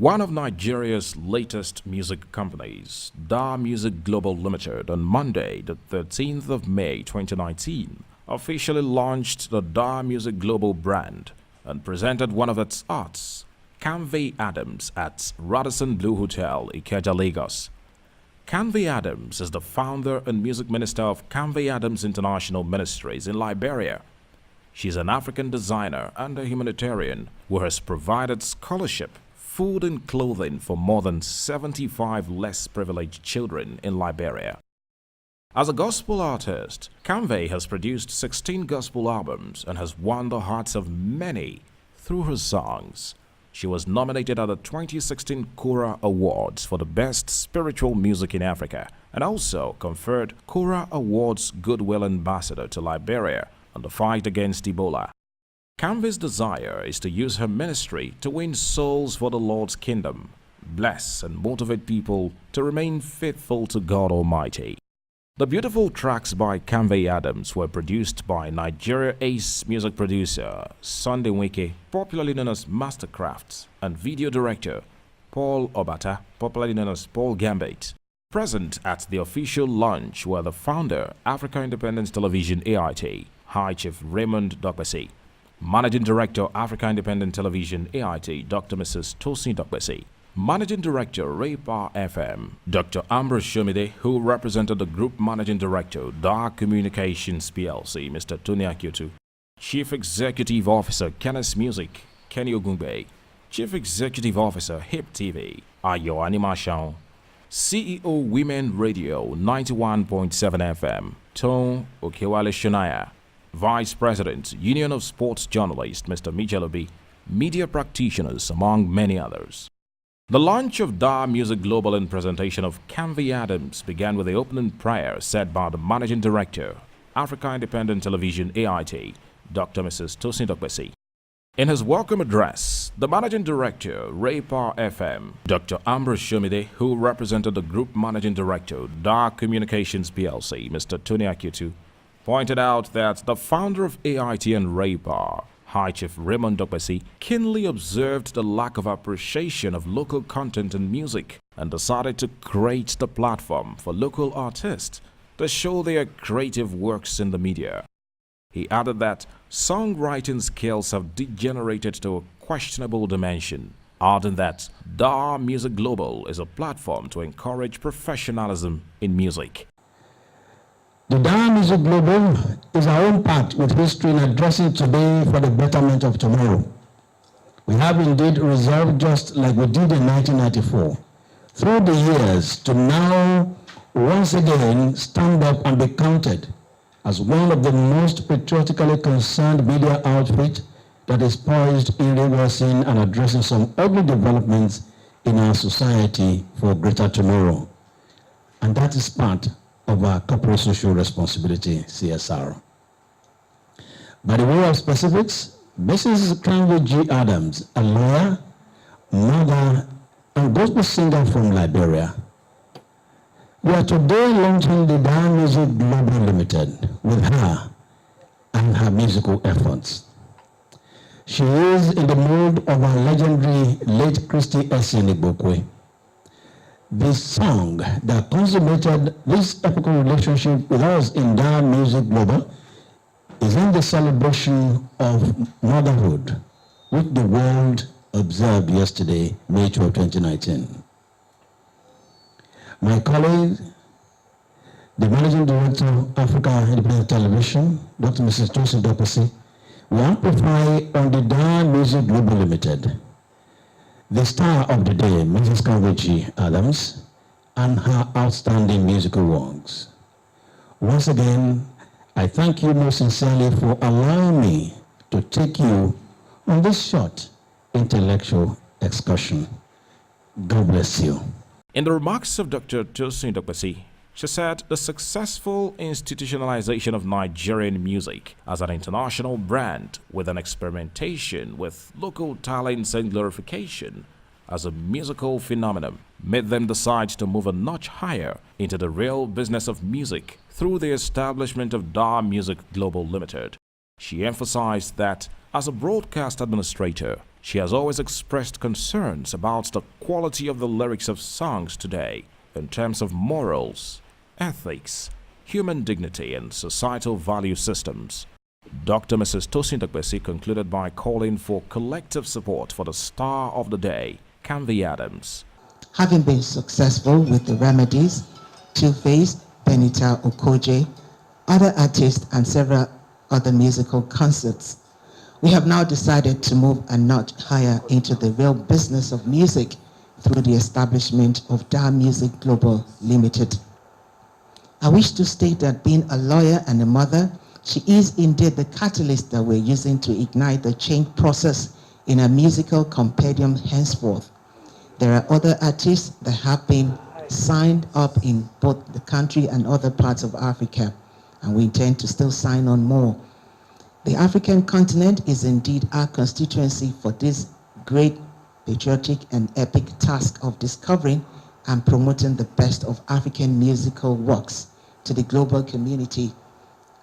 One of Nigeria's latest music companies, Daar Music Global Limited, on Monday, the 13th of May 2019, officially launched the Daar Music Global brand and presented one of its arts, Canvey Adams, at Radisson Blu Hotel, Ikeja, Lagos. Canvey Adams is the founder and music minister of Canvey Adams International Ministries in Liberia. She's an African designer and a humanitarian who has provided scholarship, food and clothing for more than 75 less privileged children in Liberia. As a gospel artist, Canvey has produced 16 gospel albums and has won the hearts of many through her songs. She was nominated at the 2016 Kora Awards for the Best Spiritual Music in Africa and also conferred Kora Awards Goodwill Ambassador to Liberia on the fight against Ebola. Canvey's desire is to use her ministry to win souls for the Lord's kingdom, bless and motivate people to remain faithful to God Almighty. The beautiful tracks by Canvey Adams were produced by Nigeria ace music producer Sunday Wike, popularly known as Mastercrafts, and video director Paul Obata, popularly known as Paul Gambit. Present at the official launch were the founder, Africa Independence Television AIT, High Chief Raymond Dokbesi, Managing Director, Africa Independent Television AIT, Dr. Mrs. Tosin Dokbesi, Managing Director, Ray-Power FM, Dr. Ambrose Shomide, who represented the Group Managing Director, Daar Communications PLC, Mr. Tony Akiotu, Chief Executive Officer, Kenneth Music, Kenny Ogungbe, Chief Executive Officer, Hip TV, Ayo Animation, CEO, Women Radio, 91.7 FM, Tone Okewale Shonaya, Vice President, Union of Sports Journalists, Mr. Michelobi, media practitioners, among many others. The launch of Daar Music Global and presentation of Canvey Adams began with the opening prayer said by the Managing Director, Africa Independent Television AIT, Dr. Mrs. Tosin Dokbesi. In his welcome address, the Managing Director, Ray-Power FM, Dr. Ambrose Shomide, who represented the Group Managing Director, Daar Communications PLC, Mr. Tony Akiotu, pointed out that the founder of AIT and Ray-Power, High Chief Raymond Dokbesi, keenly observed the lack of appreciation of local content and music and decided to create the platform for local artists to show their creative works in the media. He added that songwriting skills have degenerated to a questionable dimension, adding that Daar Music Global is a platform to encourage professionalism in music. The Daar Music Global is our own part with history in addressing today for the betterment of tomorrow. We have indeed resolved, just like we did in 1994, through the years to now once again stand up and be counted as one of the most patriotically concerned media outfit that is poised in reversing and addressing some ugly developments in our society for a greater tomorrow. And that is part of our corporate social responsibility, CSR. By the way of specifics, Mrs. Canvey G. Adams, a lawyer, mother, and gospel singer from Liberia. We are today launching the Daar Music Global Limited with her and her musical efforts. She is in the mold of our legendary late Christy Essien Igbokwe. This song that consummated this epical relationship with us in Daar Music Global is in the celebration of motherhood, which the world observed yesterday, May 12, 2019. My colleague, the Managing Director of Africa Independent Television, Dr. Mrs. Tosin Dokbesi, will amplify on the Daar Music Global Limited. The star of the day, Mrs. Canvey G. Adams, and her outstanding musical works. Once again, I thank you most sincerely for allowing me to take you on this short intellectual excursion. God bless you. In the remarks of Dr. Tosin Dokbesi, she said the successful institutionalization of Nigerian music as an international brand with an experimentation with local talents and glorification as a musical phenomenon made them decide to move a notch higher into the real business of music through the establishment of Daar Music Global Limited. She emphasized that as a broadcast administrator, She has always expressed concerns about the quality of the lyrics of songs today in terms of morals, ethics, human dignity, and societal value systems. Dr. Mrs. Tosin Dagbesi concluded by calling for collective support for the star of the day, Canvey Adams. Having been successful with the Remedies, Two-Face, Benita Okoje, other artists, and several other musical concerts, we have now decided to move a notch higher into the real business of music through the establishment of Daar Music Global Limited. I wish to state that being a lawyer and a mother, she is indeed the catalyst that we're using to ignite the change process in a musical compendium henceforth. There are other artists that have been signed up in both the country and other parts of Africa, and we intend to still sign on more. The African continent is indeed our constituency for this great patriotic and epic task of discovering and promoting the best of African musical works to the global community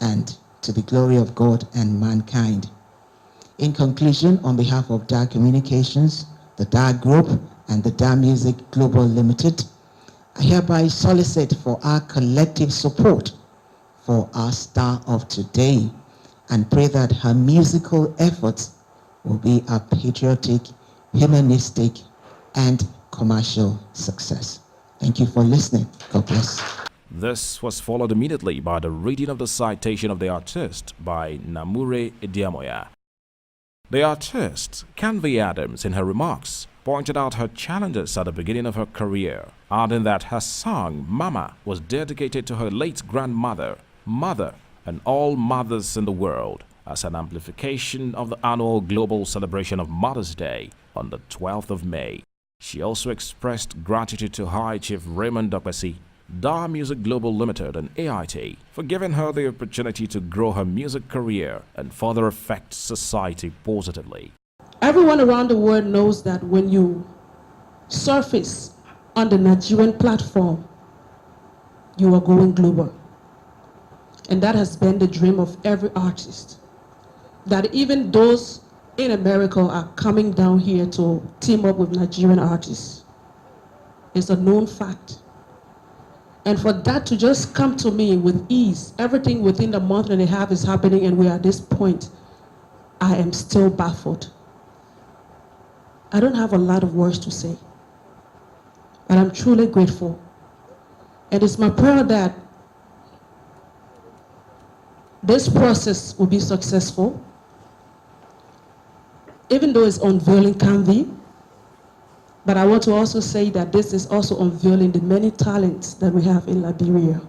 and to the glory of God and mankind. In conclusion, on behalf of Daar Communications, the Daar Group, and the Daar Music Global Limited, I hereby solicit for our collective support for our star of today and pray that her musical efforts will be a patriotic, humanistic, and commercial success. Thank you for listening. God bless. This was followed immediately by the reading of the citation of the artist by Namure Ediamoya. The artist, Canvey Adams, in her remarks, pointed out her challenges at the beginning of her career, adding that her song, Mama, was dedicated to her late grandmother, Mother, and all mothers in the world, as an amplification of the annual global celebration of Mother's Day on the 12th of May. She also expressed gratitude to High Chief Raymond Dagbesi, Daar Music Global Limited, and AIT for giving her the opportunity to grow her music career and further affect society positively. Everyone around the world knows that when you surface on the Nigerian platform, you are going global. And that has been the dream of every artist. That even those in America are coming down here to team up with Nigerian artists. It's a known fact. And for that to just come to me with ease, everything within the month and a half is happening and we're at this point, I am still baffled. I don't have a lot of words to say, but I'm truly grateful. And it's my prayer that this process will be successful, even though it's unveiling Canvey. But I want to also say that this is also unveiling the many talents that we have in Liberia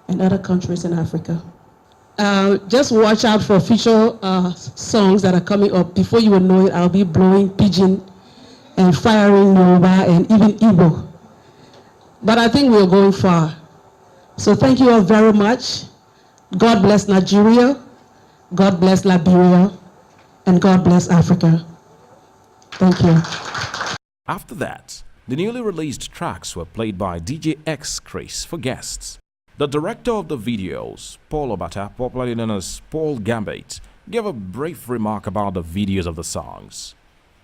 and other countries in Africa. Just watch out for future songs that are coming up. Before you will know it, I'll be blowing pidgin and firing Yoruba and even Igbo. But I think we're going far. So thank you all very much. God bless Nigeria, God bless Liberia, and God bless Africa. Thank you. After that, the newly released tracks were played by DJ X Chris for guests. The director of the videos, Paul Obata, popularly known as Paul Gambit, gave a brief remark about the videos of the songs.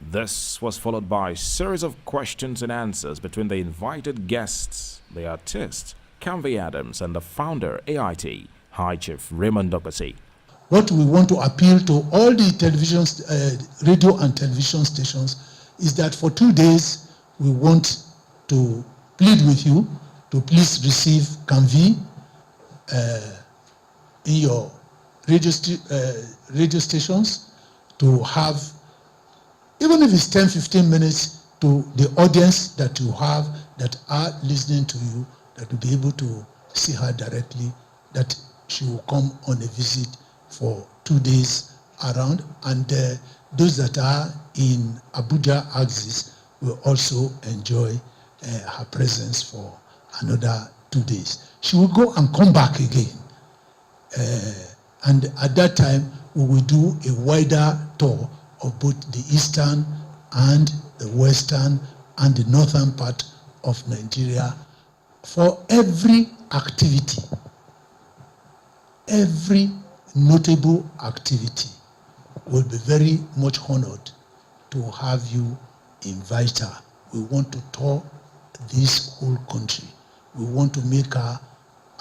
This was followed by a series of questions and answers between the invited guests, the artist, Canvey Adams, and the founder, AIT, High Chief Raymond Dagbesi. What we want to appeal to all the television, radio and television stations is that for 2 days we want to plead with you to please receive Canvey in your radio stations, to have, even if it's 10-15 minutes, to the audience that you have that are listening to you, that will be able to see her directly, that she will come on a visit for 2 days around, and those that are in Abuja axis will also enjoy her presence for another 2 days. She will go and come back again, and at that time we will do a wider tour of both the eastern and the western and the northern part of Nigeria for every activity, every notable activity. Will be very much honored to have you invite her. We want to tour this whole country. We want to make her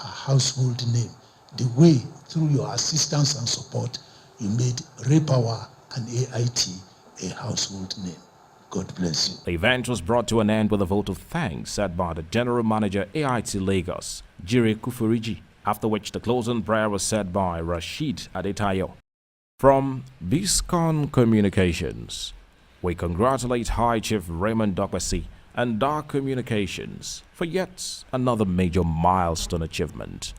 a household name. The way, through your assistance and support, you made Repower and AIT a household name. God bless you. The event was brought to an end with a vote of thanks said by the General Manager AIT Lagos, Jire Kufuriji, after which the closing prayer was said by Rashid Adetayo. From Biscon Communications, we congratulate High Chief Raymond Dokpesi and Daar Communications for yet another major milestone achievement.